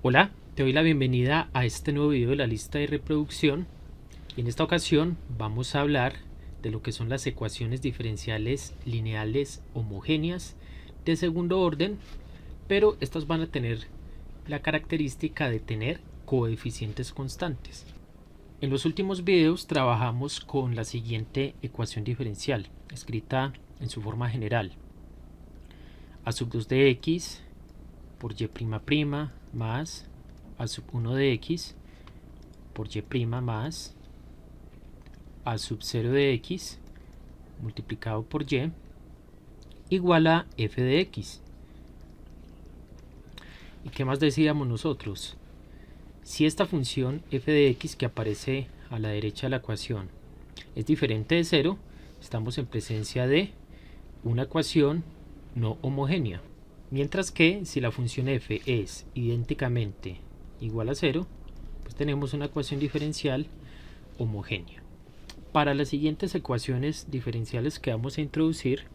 Hola, te doy la bienvenida a este nuevo video de la lista de reproducción y en esta ocasión vamos a hablar de lo que son las ecuaciones diferenciales lineales homogéneas de segundo orden, pero estas van a tener la característica de tener coeficientes constantes. En los últimos videos trabajamos con la siguiente ecuación diferencial, escrita en su forma general: a sub 2 de x por y' más a sub 1 de x por y' más a sub 0 de x multiplicado por y igual a f de x. ¿Y qué más decíamos nosotros? Si esta función f de x que aparece a la derecha de la ecuación es diferente de 0, estamos en presencia de una ecuación no homogénea. Mientras que si la función f es idénticamente igual a 0, pues tenemos una ecuación diferencial homogénea. Para las siguientes ecuaciones diferenciales que vamos a introducir,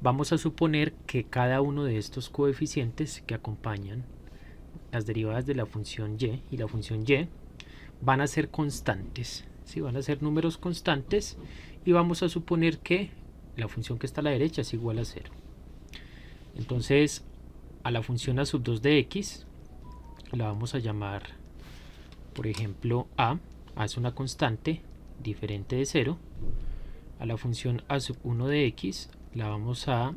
vamos a suponer que cada uno de estos coeficientes que acompañan las derivadas de la función y la función y van a ser constantes, ¿sí? Van a ser números constantes, y vamos a suponer que la función que está a la derecha es igual a 0. Entonces a la función a sub 2 de x la vamos a llamar, por ejemplo, a es una constante diferente de 0. A la función a sub 1 de x la vamos a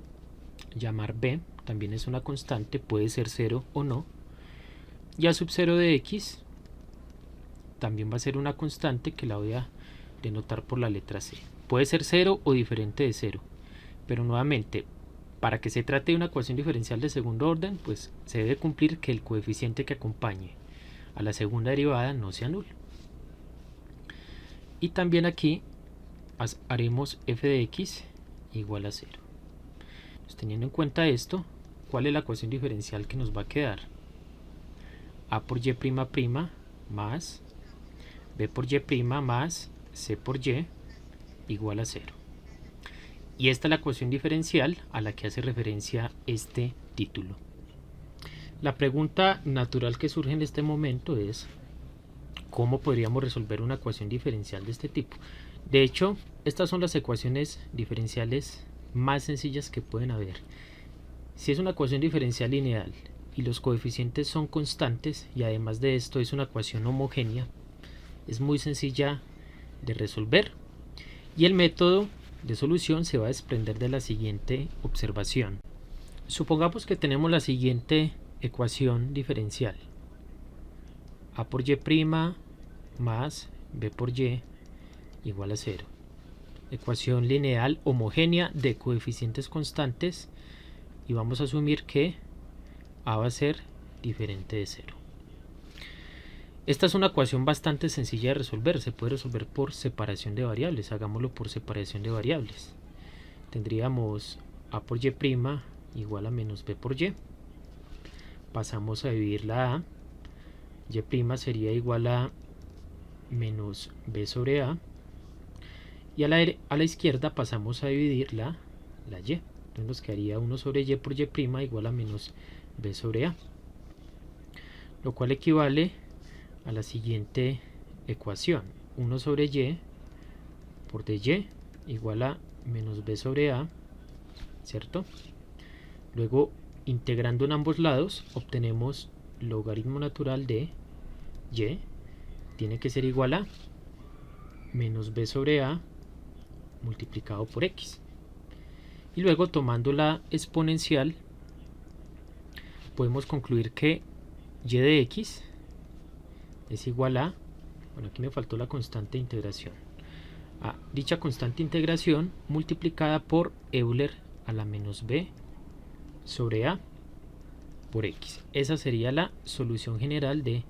llamar b, también es una constante, puede ser 0 o no. Y a sub 0 de x también va a ser una constante que la voy a denotar por la letra c. Puede ser 0 o diferente de 0, pero nuevamente, para que se trate de una ecuación diferencial de segundo orden, pues se debe cumplir que el coeficiente que acompañe a la segunda derivada no sea nulo. Y también aquí haremos f de x igual a 0. Pues teniendo en cuenta esto, ¿cuál es la ecuación diferencial que nos va a quedar? A por y' más b por y' más c por y igual a 0. Y esta es la ecuación diferencial a la que hace referencia este título. La pregunta natural que surge en este momento es: ¿cómo podríamos resolver una ecuación diferencial de este tipo? De hecho, estas son las ecuaciones diferenciales más sencillas que pueden haber. Si es una ecuación diferencial lineal y los coeficientes son constantes, y además de esto es una ecuación homogénea, es muy sencilla de resolver, y el método de solución se va a desprender de la siguiente observación. Supongamos que tenemos la siguiente ecuación diferencial: a por y' más b por y igual a 0. Ecuación lineal homogénea de coeficientes constantes, y vamos a asumir que a va a ser diferente de 0. Esta es una ecuación bastante sencilla de resolver, se puede resolver por separación de variables. Hagámoslo por separación de variables. Tendríamos a por y' igual a menos b por y. Pasamos a dividir la a. Y' sería igual a menos b sobre a. Y a la izquierda pasamos a dividir la y. Entonces nos quedaría 1 sobre y por y' igual a menos b sobre a. Lo cual equivale a la siguiente ecuación: 1 sobre y por dy igual a menos b sobre a, ¿cierto? Luego, integrando en ambos lados, obtenemos logaritmo natural de y tiene que ser igual a menos b sobre a multiplicado por x. Y luego, tomando la exponencial, podemos concluir que y de x es igual a, bueno, aquí me faltó la constante de integración, a dicha constante de integración multiplicada por Euler a la menos b sobre a por x. Esa sería la solución general de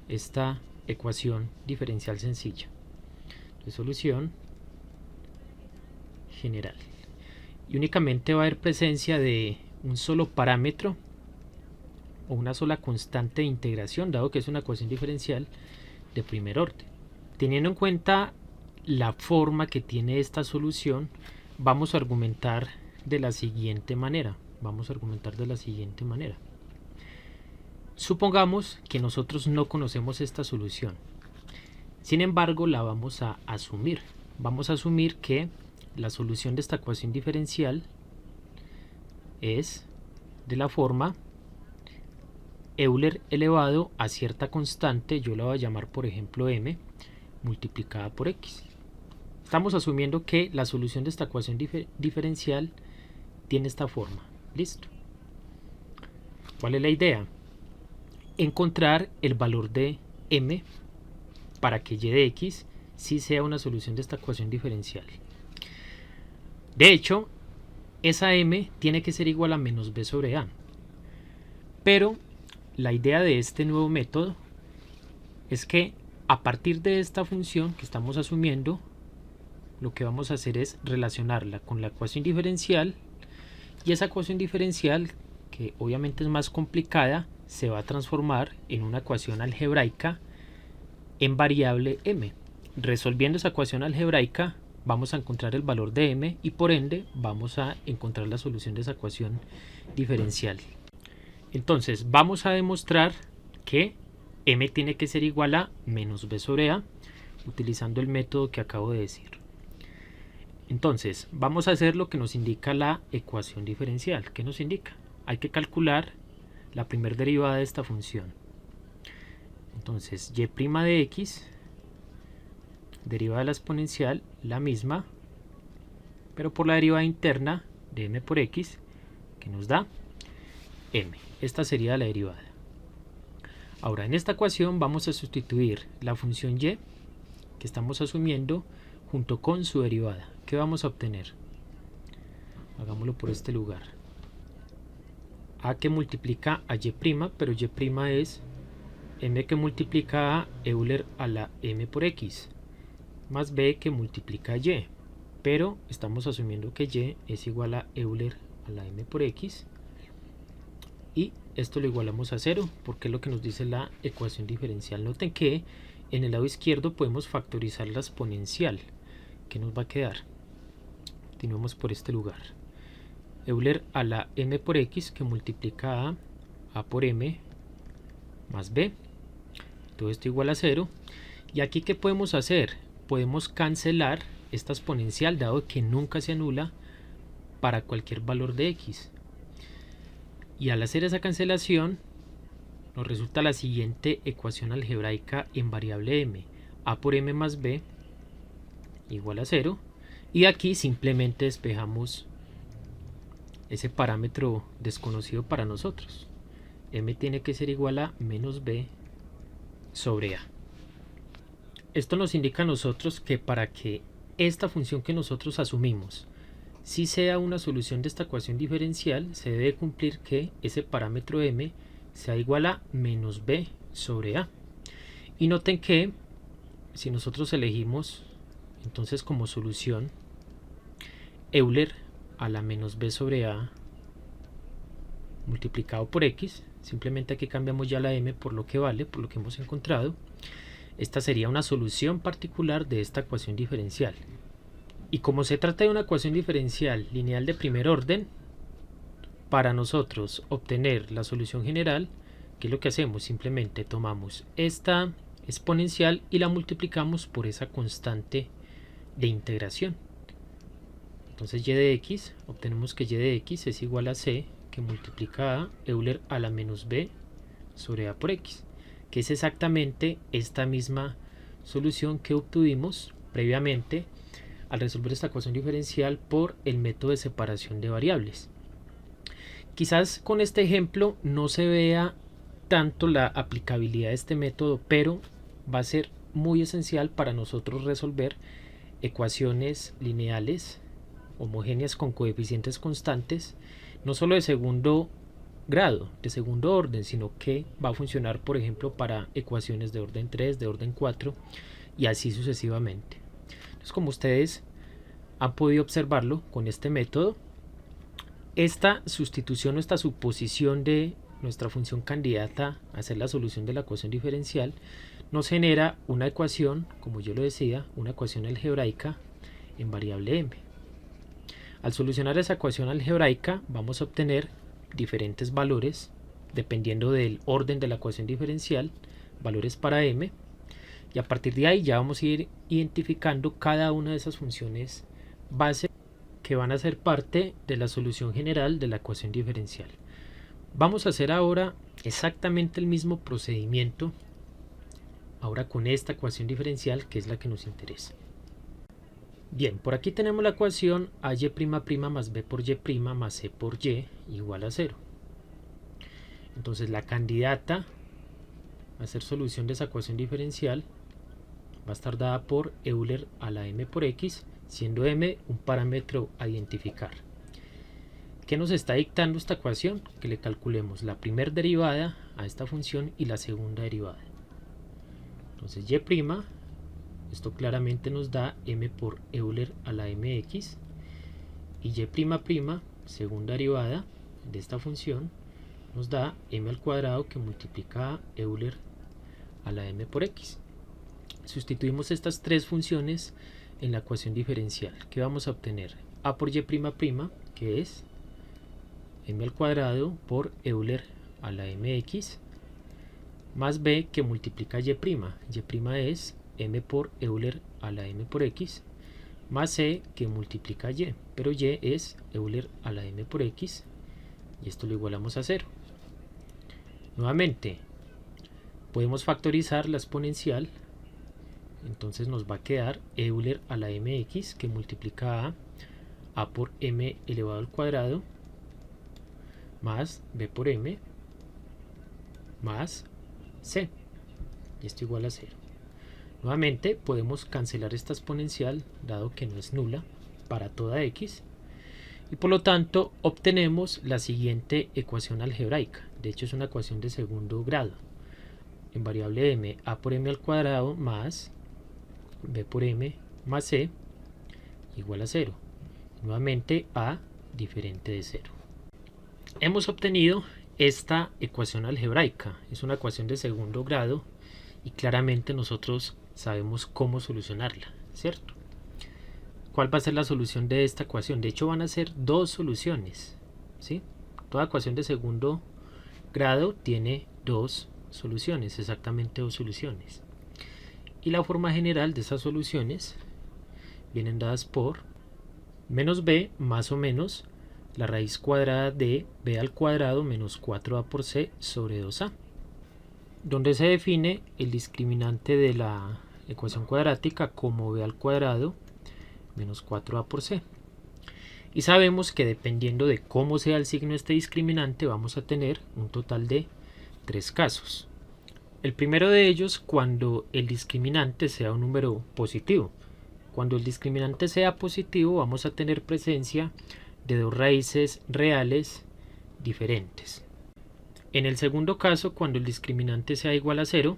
esta ecuación diferencial sencilla. La solución general. Y únicamente va a haber presencia de un solo parámetro o una sola constante de integración, dado que es una ecuación diferencial de primer orden. Teniendo en cuenta la forma que tiene esta solución, vamos a argumentar de la siguiente manera. Supongamos que nosotros no conocemos esta solución. Sin embargo, la vamos a asumir. Vamos a asumir que la solución de esta ecuación diferencial es de la forma Euler elevado a cierta constante, yo la voy a llamar por ejemplo m, multiplicada por x. Estamos asumiendo que la solución de esta ecuación diferencial tiene esta forma. ¿Listo? ¿Cuál es la idea? Encontrar el valor de m para que y de x sí sea una solución de esta ecuación diferencial. De hecho, esa m tiene que ser igual a menos b sobre a. Pero la idea de este nuevo método es que a partir de esta función que estamos asumiendo, lo que vamos a hacer es relacionarla con la ecuación diferencial, y esa ecuación diferencial, que obviamente es más complicada, se va a transformar en una ecuación algebraica en variable m. Resolviendo esa ecuación algebraica vamos a encontrar el valor de m y por ende vamos a encontrar la solución de esa ecuación diferencial. Entonces vamos a demostrar que m tiene que ser igual a menos b sobre a utilizando el método que acabo de decir. Entonces vamos a hacer lo que nos indica la ecuación diferencial. ¿Qué nos indica? Hay que calcular la primera derivada de esta función. Entonces y' de x, derivada de la exponencial, la misma, pero por la derivada interna de m por x, que nos da m. Esta sería la derivada. Ahora en esta ecuación vamos a sustituir la función y que estamos asumiendo junto con su derivada. ¿Qué vamos a obtener? Hagámoslo por este lugar. A que multiplica a y', pero y' es m que multiplica a Euler a la m por x, más b que multiplica a y, pero estamos asumiendo que y es igual a Euler a la m por x, y esto lo igualamos a 0 porque es lo que nos dice la ecuación diferencial. Noten que en el lado izquierdo podemos factorizar la exponencial. ¿Qué nos va a quedar? Continuamos por este lugar. Euler a la m por x que multiplica a por m más b. Todo esto igual a 0. Y aquí ¿qué podemos hacer? Podemos cancelar esta exponencial dado que nunca se anula para cualquier valor de x. Y al hacer esa cancelación nos resulta la siguiente ecuación algebraica en variable m. A por m más b igual a 0. Y aquí simplemente despejamos ese parámetro desconocido para nosotros. M tiene que ser igual a menos b sobre a. Esto nos indica a nosotros que para que esta función que nosotros asumimos si sea una solución de esta ecuación diferencial, se debe cumplir que ese parámetro m sea igual a menos b sobre a. Y noten que si nosotros elegimos entonces como solución Euler a la menos b sobre a multiplicado por x, simplemente aquí cambiamos ya la m por lo que vale, por lo que hemos encontrado, esta sería una solución particular de esta ecuación diferencial. Y como se trata de una ecuación diferencial lineal de primer orden, para nosotros obtener la solución general, ¿qué es lo que hacemos? Simplemente tomamos esta exponencial y la multiplicamos por esa constante de integración. Entonces y de x, obtenemos que y de x es igual a c que multiplica a Euler a la menos b sobre a por x, que es exactamente esta misma solución que obtuvimos previamente al resolver esta ecuación diferencial por el método de separación de variables. Quizás con este ejemplo no se vea tanto la aplicabilidad de este método, pero va a ser muy esencial para nosotros resolver ecuaciones lineales homogéneas con coeficientes constantes, no solo de segundo grado, de segundo orden, sino que va a funcionar, por ejemplo, para ecuaciones de orden 3, de orden 4 y así sucesivamente. Entonces, como ustedes han podido observarlo con este método, esta sustitución o esta suposición de nuestra función candidata a ser la solución de la ecuación diferencial nos genera una ecuación, como yo lo decía, una ecuación algebraica en variable m. Al solucionar esa ecuación algebraica vamos a obtener diferentes valores dependiendo del orden de la ecuación diferencial, valores para m, y a partir de ahí ya vamos a ir identificando cada una de esas funciones base que van a ser parte de la solución general de la ecuación diferencial. Vamos a hacer ahora exactamente el mismo procedimiento, ahora con esta ecuación diferencial, que es la que nos interesa. Bien, por aquí tenemos la ecuación ay' más b por y' más c por y igual a 0. Entonces la candidata a ser solución de esa ecuación diferencial va a estar dada por Euler a la m por x, siendo m un parámetro a identificar. ¿Qué nos está dictando esta ecuación? Que le calculemos la primera derivada a esta función y la segunda derivada. Entonces y', esto claramente nos da m por Euler a la mx, y y', segunda derivada de esta función, nos da m al cuadrado que multiplica a Euler a la m por x. Sustituimos estas tres funciones en la ecuación diferencial. ¿Qué vamos a obtener? A por y', que es m al cuadrado por Euler a la mx, más b que multiplica y'. Y' es m por Euler a la m por x, más c que multiplica y, pero y es Euler a la m por x, y esto lo igualamos a 0. Nuevamente, podemos factorizar la exponencial, entonces nos va a quedar Euler a la mx que multiplica a por m elevado al cuadrado, más b por m, más c, y esto igual a 0. Nuevamente podemos cancelar esta exponencial, dado que no es nula para toda x, y por lo tanto obtenemos la siguiente ecuación algebraica. De hecho es una ecuación de segundo grado. En variable m, a por m al cuadrado más b por m más c igual a 0. Nuevamente a diferente de 0. Hemos obtenido esta ecuación algebraica. Es una ecuación de segundo grado y claramente nosotros sabemos cómo solucionarla, ¿cierto? ¿Cuál va a ser la solución de esta ecuación? De hecho van a ser dos soluciones, ¿sí? Toda ecuación de segundo grado tiene dos soluciones, exactamente dos soluciones. Y la forma general de esas soluciones vienen dadas por menos b más o menos la raíz cuadrada de b al cuadrado menos 4a por c sobre 2a, donde se define el discriminante de la ecuación cuadrática como b al cuadrado menos 4a por c. Y sabemos que dependiendo de cómo sea el signo de este discriminante vamos a tener un total de tres casos. El primero de ellos cuando el discriminante sea un número positivo. Cuando el discriminante sea positivo vamos a tener presencia de dos raíces reales diferentes. En el segundo caso, cuando el discriminante sea igual a 0,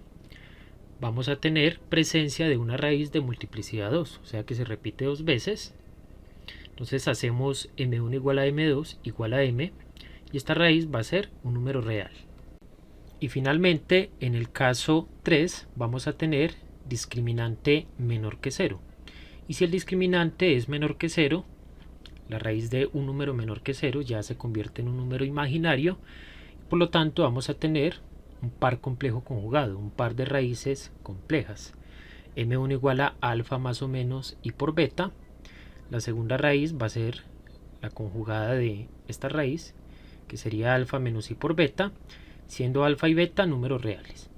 vamos a tener presencia de una raíz de multiplicidad 2, o sea que se repite dos veces. Entonces hacemos m1 igual a m2 igual a m, y esta raíz va a ser un número real. Y finalmente, en el caso 3, vamos a tener discriminante menor que 0. Y si el discriminante es menor que 0, la raíz de un número menor que 0 ya se convierte en un número imaginario. Por lo tanto, vamos a tener un par complejo conjugado, un par de raíces complejas. m1 igual a alfa más o menos y por beta. La segunda raíz va a ser la conjugada de esta raíz, que sería alfa menos i por beta, siendo alfa y beta números reales.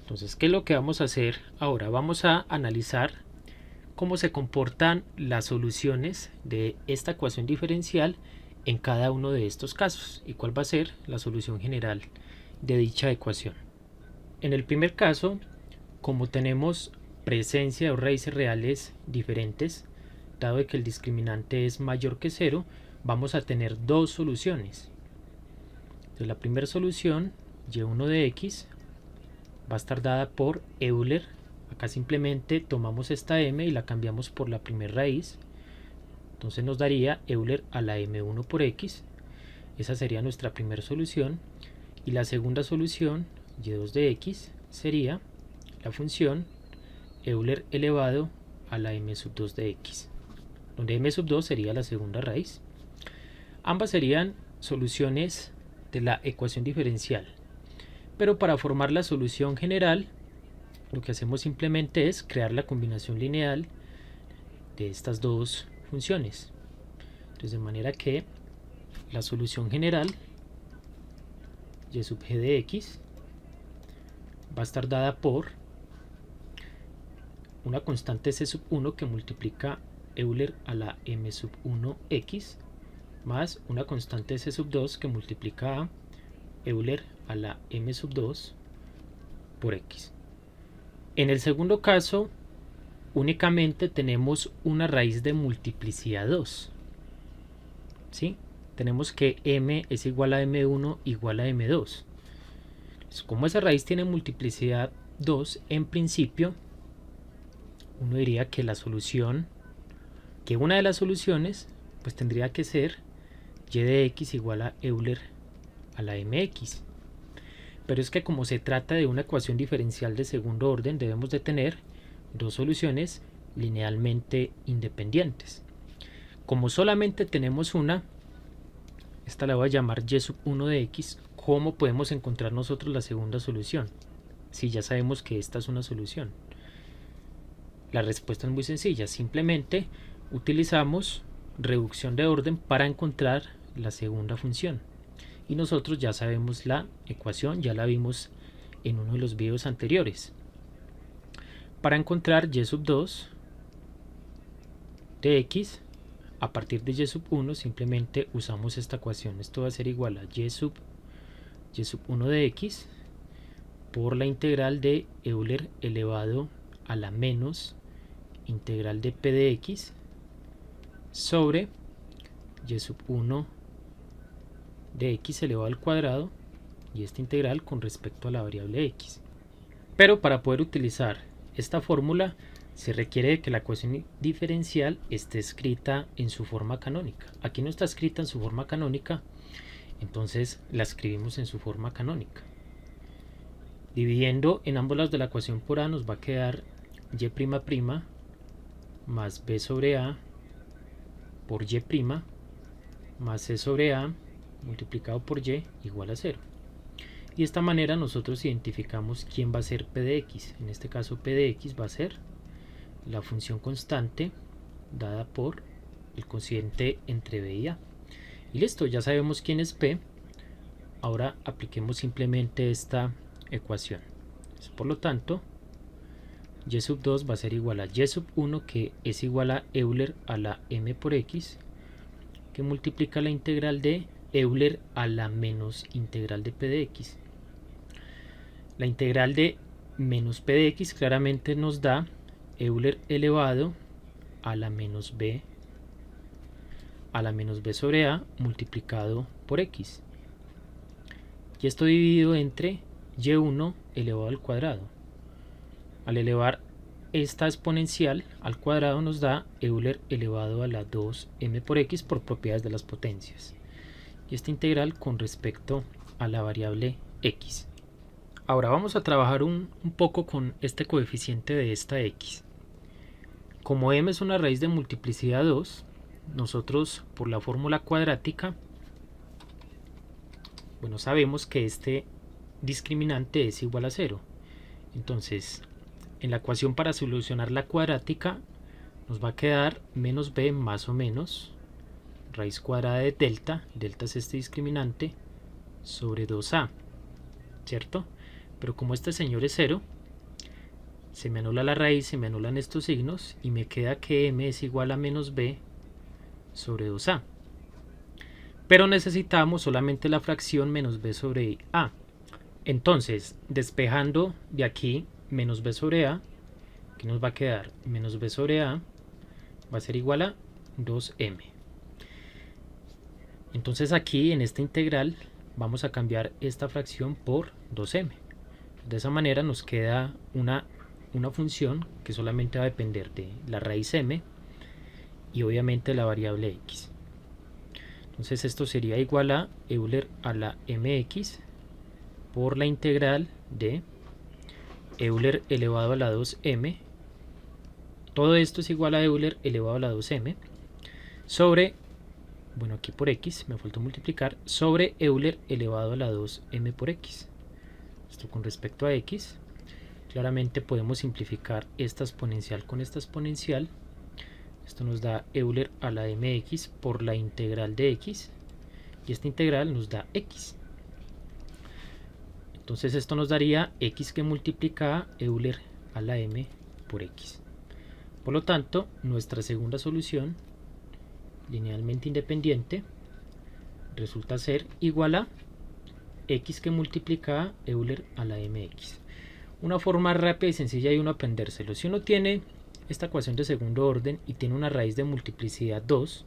Entonces, ¿qué es lo que vamos a hacer ahora? Vamos a analizar cómo se comportan las soluciones de esta ecuación diferencial en cada uno de estos casos y cuál va a ser la solución general de dicha ecuación. En el primer caso, como tenemos presencia de raíces reales diferentes, dado que el discriminante es mayor que 0, vamos a tener dos soluciones. Entonces, la primera solución, y1 de x, va a estar dada por Euler. Acá simplemente tomamos esta m y la cambiamos por la primera raíz. Entonces nos daría Euler a la m1 por x. Esa sería nuestra primera solución. Y la segunda solución, y2 de x, sería la función Euler elevado a la m sub 2 de x, donde m sub 2 sería la segunda raíz. Ambas serían soluciones de la ecuación diferencial. Pero para formar la solución general, lo que hacemos simplemente es crear la combinación lineal de estas dos funciones. Entonces, de manera que la solución general y sub g de x va a estar dada por una constante c sub 1 que multiplica Euler a la m sub 1x más una constante c sub 2 que multiplica a Euler a la m sub 2 por x. En el segundo caso, únicamente tenemos una raíz de multiplicidad 2. ¿Sí? Tenemos que m es igual a m1 igual a m2. Entonces, como esa raíz tiene multiplicidad 2, en principio, uno diría que una de las soluciones pues tendría que ser y de x igual a Euler a la mx. Pero es que como se trata de una ecuación diferencial de segundo orden, debemos de tener dos soluciones linealmente independientes. Como solamente tenemos una, esta la voy a llamar y sub 1 de x. ¿Cómo podemos encontrar nosotros la segunda solución? Si ya sabemos que esta es una solución. La respuesta es muy sencilla, simplemente utilizamos reducción de orden para encontrar la segunda función. Y nosotros ya sabemos la ecuación, ya la vimos en uno de los videos anteriores. Para encontrar y sub 2 de x, a partir de y sub 1 simplemente usamos esta ecuación. Esto va a ser igual a y sub 1 de x por la integral de Euler elevado a la menos integral de p de x sobre y sub 1 de x elevado al cuadrado, y esta integral con respecto a la variable x. Pero para poder utilizar esta fórmula se requiere de que la ecuación diferencial esté escrita en su forma canónica. Aquí no está escrita en su forma canónica, entonces la escribimos en su forma canónica. Dividiendo en ambos lados de la ecuación por a, nos va a quedar y' más b sobre a por y' más c sobre a multiplicado por y igual a 0. Y de esta manera nosotros identificamos quién va a ser p de x. En este caso p de x va a ser la función constante dada por el cociente entre b y a. Y listo, ya sabemos quién es p. Ahora apliquemos simplemente esta ecuación. Por lo tanto, y sub 2 va a ser igual a y sub 1, que es igual a Euler a la m por x, que multiplica la integral de Euler a la menos integral de p de x. La integral de menos p de x claramente nos da Euler elevado a la menos b sobre a multiplicado por x. Y esto dividido entre y1 elevado al cuadrado. Al elevar esta exponencial al cuadrado nos da Euler elevado a la 2m por x por propiedades de las potencias. Y esta integral con respecto a la variable x. Ahora vamos a trabajar un poco con este coeficiente de esta x. Como m es una raíz de multiplicidad 2, nosotros por la fórmula cuadrática, bueno, sabemos que este discriminante es igual a 0. Entonces, en la ecuación para solucionar la cuadrática, nos va a quedar menos b más o menos raíz cuadrada de delta es este discriminante, sobre 2a, ¿cierto? Pero como este señor es 0, se me anula la raíz, se me anulan estos signos y me queda que m es igual a menos b sobre 2a. Pero necesitamos solamente la fracción menos b sobre a. Entonces, despejando de aquí menos b sobre a, que nos va a quedar menos b sobre a, va a ser igual a 2m. Entonces aquí en esta integral vamos a cambiar esta fracción por 2m. De esa manera nos queda una función que solamente va a depender de la raíz m y obviamente la variable x. Entonces esto sería igual a Euler a la mx por la integral de Euler elevado a la 2m. Todo esto es igual a Euler elevado a la 2m sobre bueno, aquí por x, me faltó multiplicar, sobre Euler elevado a la 2m por x. Esto con respecto a x. Claramente podemos simplificar esta exponencial con esta exponencial. Esto nos da Euler a la mx por la integral de x. Y esta integral nos da x. Entonces esto nos daría x que multiplica Euler a la m por x. Por lo tanto, nuestra segunda solución, linealmente independiente, resulta ser igual a x que multiplica Euler a la mx. Una forma rápida y sencilla de uno aprendérselo. Si uno tiene esta ecuación de segundo orden y tiene una raíz de multiplicidad 2,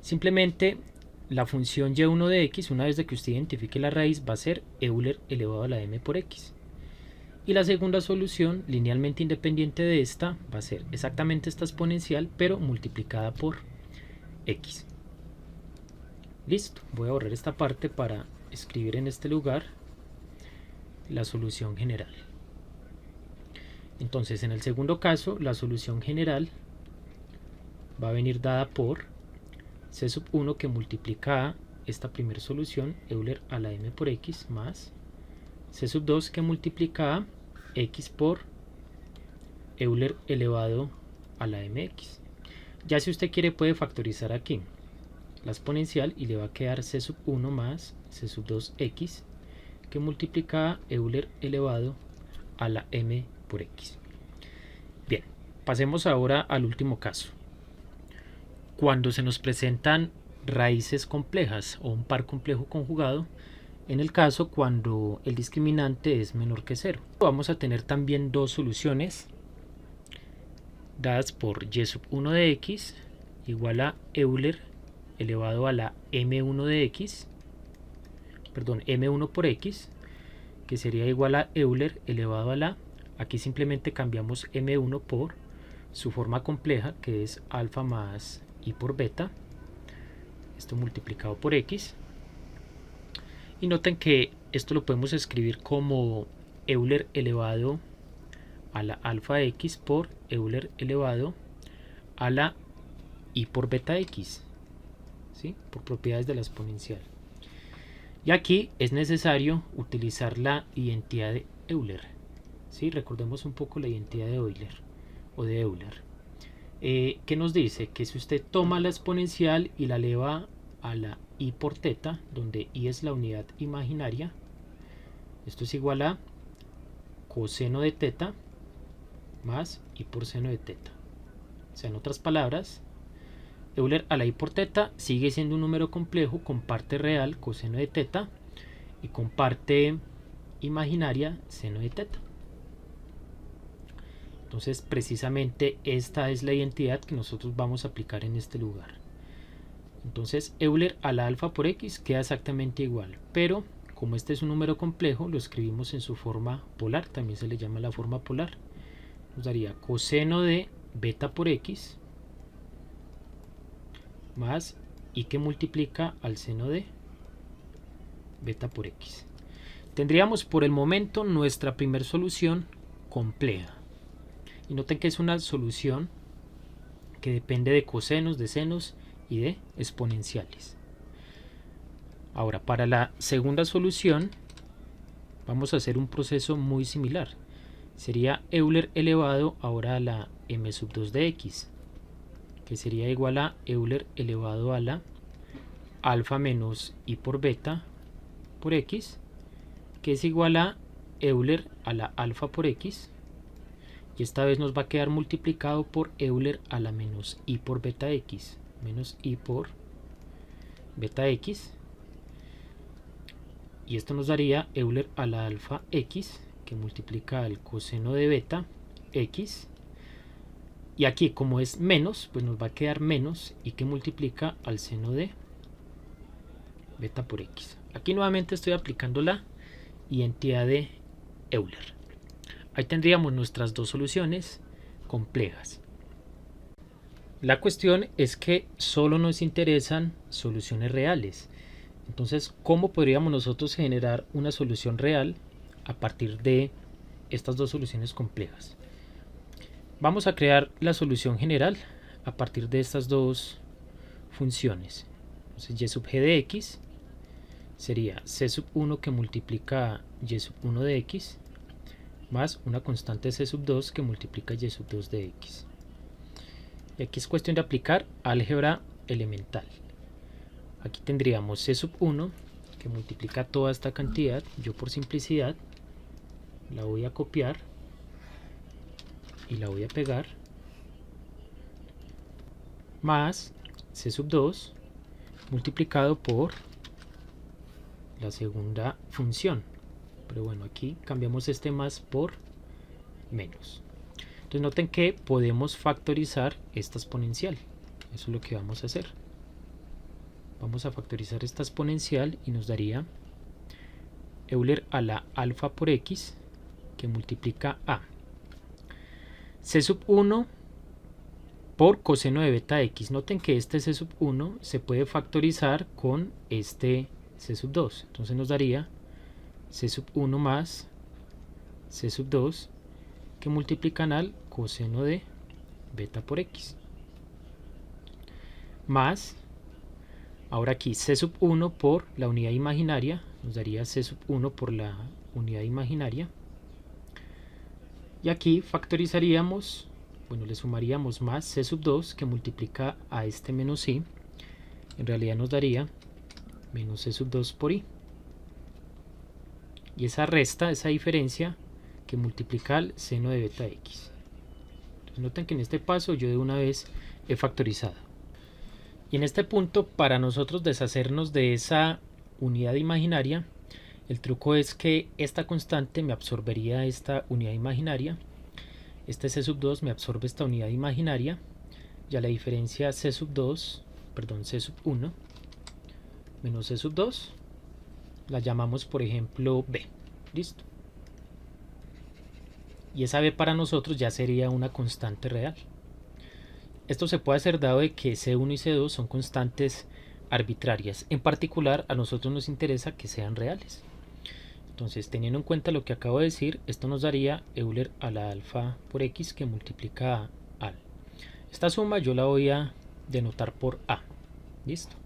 simplemente la función y1 de x, una vez de que usted identifique la raíz, va a ser Euler elevado a la m por x. Y la segunda solución, linealmente independiente de esta, va a ser exactamente esta exponencial, pero multiplicada por x. Listo, voy a borrar esta parte para escribir en este lugar la solución general. Entonces, en el segundo caso, la solución general va a venir dada por C sub 1 que multiplica a esta primera solución, Euler a la m por x, más C sub 2 que multiplica a x por Euler elevado a la mx. Ya si usted quiere puede factorizar aquí la exponencial y le va a quedar C sub 1 más C sub 2x que multiplica a Euler elevado a la m por x. Bien, pasemos ahora al último caso. Cuando se nos presentan raíces complejas o un par complejo conjugado, en el caso cuando el discriminante es menor que 0. Vamos a tener también dos soluciones dadas por y sub 1 de x igual a Euler elevado a la m1 de x, perdón, m1 por x, que sería igual a Euler elevado a la, aquí simplemente cambiamos m1 por su forma compleja, que es alfa más i por beta, esto multiplicado por x. Y noten que esto lo podemos escribir como Euler elevado a la alfa x por Euler elevado a la i por beta x, ¿sí? Por propiedades de la exponencial. Y aquí es necesario utilizar la identidad de Euler, ¿sí? Recordemos un poco la identidad de Euler o de Euler. ¿Qué nos dice? Que si usted toma la exponencial y la eleva a la i por teta, donde i es la unidad imaginaria, esto es igual a coseno de teta más i por seno de teta. O sea, en otras palabras, Euler a la i por teta sigue siendo un número complejo con parte real coseno de teta y con parte imaginaria seno de teta. Entonces, precisamente esta es la identidad que nosotros vamos a aplicar en este lugar. Entonces, Euler a la alfa por x queda exactamente igual, pero como este es un número complejo, lo escribimos en su forma polar, también se le llama la forma polar. Nos daría coseno de beta por x más i que multiplica al seno de beta por x. Tendríamos por el momento nuestra primera solución compleja. Y noten que es una solución que depende de cosenos, de senos y de exponenciales. Ahora, para la segunda solución vamos a hacer un proceso muy similar. Sería Euler elevado ahora a la m sub 2 de x, que sería igual a Euler elevado a la alfa menos i por beta por x, que es igual a Euler a la alfa por x, y esta vez nos va a quedar multiplicado por Euler a la menos i por beta x, menos i por beta x, y esto nos daría Euler a la alfa x, que multiplica al coseno de beta x, y aquí como es menos, pues nos va a quedar menos i que multiplica al seno de beta por x. Aquí nuevamente estoy aplicando la identidad de Euler. Ahí tendríamos nuestras dos soluciones complejas. La cuestión es que solo nos interesan soluciones reales. Entonces, ¿cómo podríamos nosotros generar una solución real a partir de estas dos soluciones complejas? Vamos a crear la solución general a partir de estas dos funciones. Entonces y sub g de x sería c sub 1 que multiplica y sub 1 de x más una constante c sub 2 que multiplica y sub 2 de x. Y aquí es cuestión de aplicar álgebra elemental. Aquí tendríamos c sub 1 que multiplica toda esta cantidad. Yo por simplicidad la voy a copiar y la voy a pegar, más c sub 2 multiplicado por la segunda función. Pero bueno, aquí cambiamos este más por menos. Entonces noten que podemos factorizar esta exponencial. Eso es lo que vamos a hacer. Vamos a factorizar esta exponencial y nos daría Euler a la alfa por x que multiplica a c sub 1 por coseno de beta x. Noten que este c sub 1 se puede factorizar con este c sub 2. Entonces nos daría c sub 1 más c sub 2 que multiplican al coseno de beta por x. Más, ahora aquí c sub 1 por la unidad imaginaria, nos daría c sub 1 por la unidad imaginaria. Y aquí factorizaríamos, bueno, le sumaríamos más c sub 2 que multiplica a este menos i. En realidad nos daría menos c sub 2 por i. Y esa resta, esa diferencia que multiplica al seno de beta x. Entonces noten que en este paso yo de una vez he factorizado. Y en este punto, para nosotros deshacernos de esa unidad imaginaria, el truco es que esta constante me absorbería esta unidad imaginaria, este c sub 2 me absorbe esta unidad imaginaria, y a la diferencia c sub 1 menos c sub 2 la llamamos por ejemplo b. Listo. Y esa b para nosotros ya sería una constante real. Esto se puede hacer dado de que C1 y C2 son constantes arbitrarias. En particular, a nosotros nos interesa que sean reales. Entonces, teniendo en cuenta lo que acabo de decir, esto nos daría Euler a la alfa por x que multiplica a al. Esta suma yo la voy a denotar por a. ¿Listo?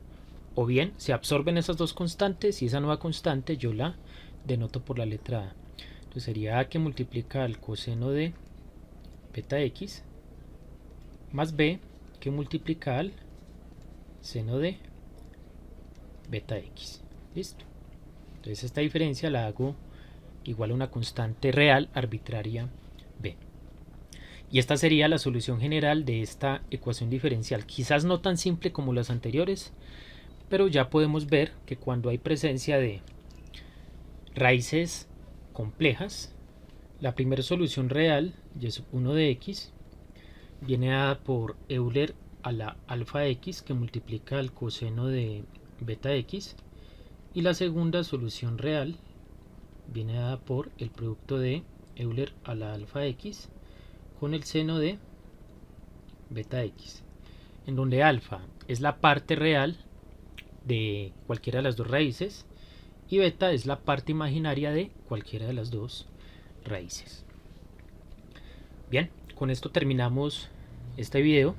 O bien, se absorben esas dos constantes y esa nueva constante yo la denoto por la letra a. Entonces sería a que multiplica al coseno de beta x más b que multiplica al seno de beta x. Listo. Entonces esta diferencia la hago igual a una constante real arbitraria b. Y esta sería la solución general de esta ecuación diferencial. Quizás no tan simple como las anteriores, pero ya podemos ver que cuando hay presencia de raíces complejas, la primera solución real, y sub 1 de x, viene dada por Euler a la alfa x que multiplica al coseno de beta x, y la segunda solución real viene dada por el producto de Euler a la alfa x con el seno de beta x, en donde alfa es la parte real de cualquiera de las dos raíces y beta es la parte imaginaria de cualquiera de las dos raíces. Bien, con esto terminamos este video.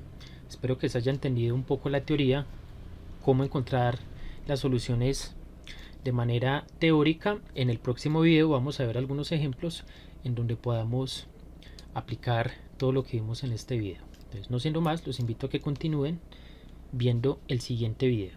Espero que se haya entendido un poco la teoría, cómo encontrar las soluciones de manera teórica. En el próximo video vamos a ver algunos ejemplos en donde podamos aplicar todo lo que vimos en este video. Entonces, no siendo más, los invito a que continúen viendo el siguiente video.